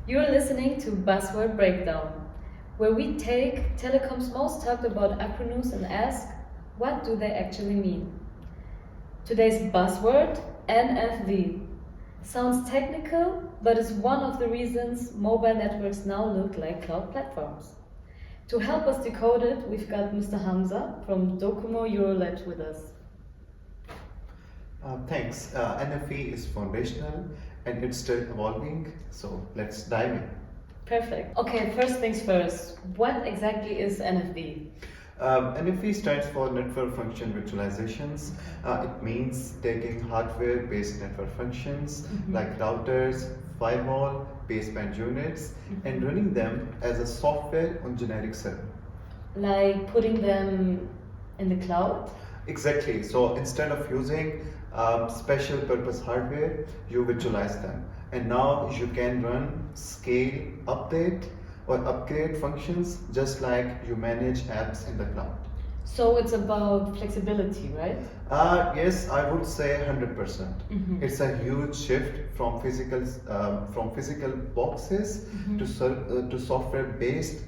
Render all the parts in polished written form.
You're listening to Buzzword Breakdown, where we take telecom's most talked about acronyms and ask, what do they actually mean? Today's buzzword, NFV. Sounds technical, but is one of the reasons mobile networks now look like cloud platforms. To help us decode it, we've got Mr. Hamza from Docomo Eurolab with us. Thanks. NFV is foundational and it's still evolving, so let's dive in. Perfect. Okay, first things first. What exactly is NFV? NFV stands for Network Function Virtualizations. It means taking hardware-based network functions like routers, firewall, baseband units, and running them as a software on generic server. Like putting them in the cloud? Exactly. So instead of using special purpose hardware, you virtualize them. And now you can run, scale, update, or upgrade functions just like you manage apps in the cloud. So it's about flexibility, right? Yes, I would say 100%. It's a huge shift from physical boxes to software-based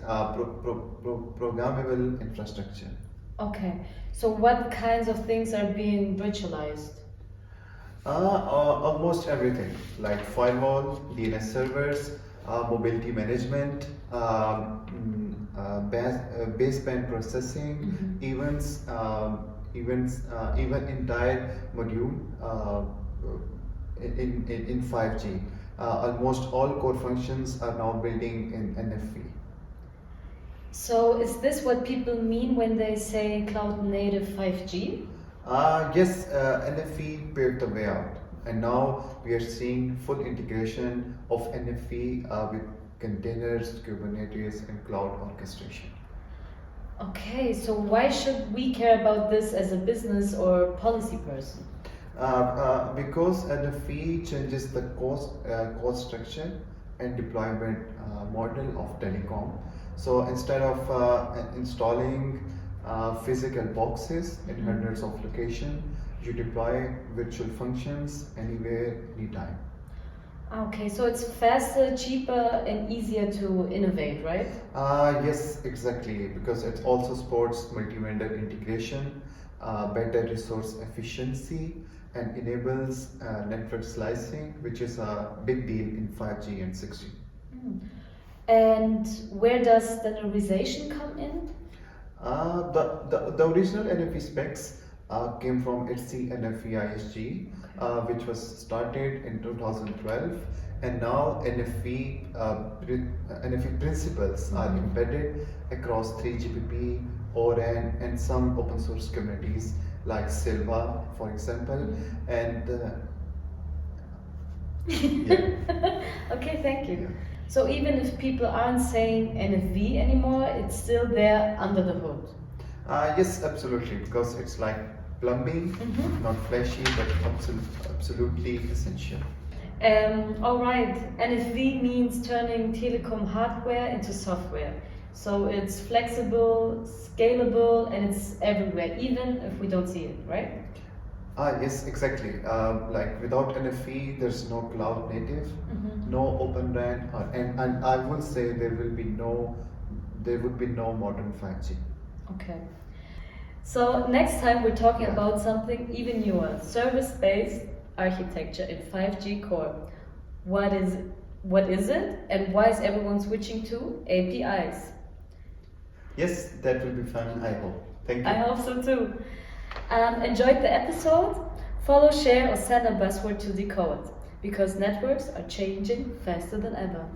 programmable infrastructure. Okay, so what kinds of things are being virtualized? Almost everything, like firewall, DNS servers, mobility management, baseband processing, events, even entire module in 5G. Almost all core functions are now building in NFV. So is this what people mean when they say cloud native 5G? Yes, NFV paved the way out, and now we are seeing full integration of NFV with containers, Kubernetes, and cloud orchestration. Okay, so why should we care about this as a business or policy person? Because NFV changes the cost structure and deployment model of telecom. So instead of installing physical boxes in hundreds of locations, you deploy virtual functions anywhere, anytime. Okay, so it's faster, cheaper, and easier to innovate, right? Yes, exactly, because it also supports multi-vendor integration, better resource efficiency, and enables network slicing, which is a big deal in 5G and 6G. And where does standardization come in? The original NFV specs came from ETSI NFV ISG, which was started in 2012, and now NFV principles are embedded across 3GPP, ORAN, and some open source communities like Silva, for example, and Okay, thank you. So even if people aren't saying NFV anymore, it's still there under the hood. Yes, absolutely, because it's like plumbing, not flashy, but absolutely essential. All right, NFV means turning telecom hardware into software. So it's flexible, scalable, and it's everywhere, even if we don't see it, right? Yes, exactly. Like without NFV, there's no cloud native, no open RAN, and I would say there would be no modern 5G. Okay. So next time we're talking about something even newer, service-based architecture in 5G core. What is it, and why is everyone switching to APIs? Yes, that will be fun, I hope. Thank you. I hope so too. Enjoyed the episode? Follow, share, or send a buzzword to decode, because networks are changing faster than ever.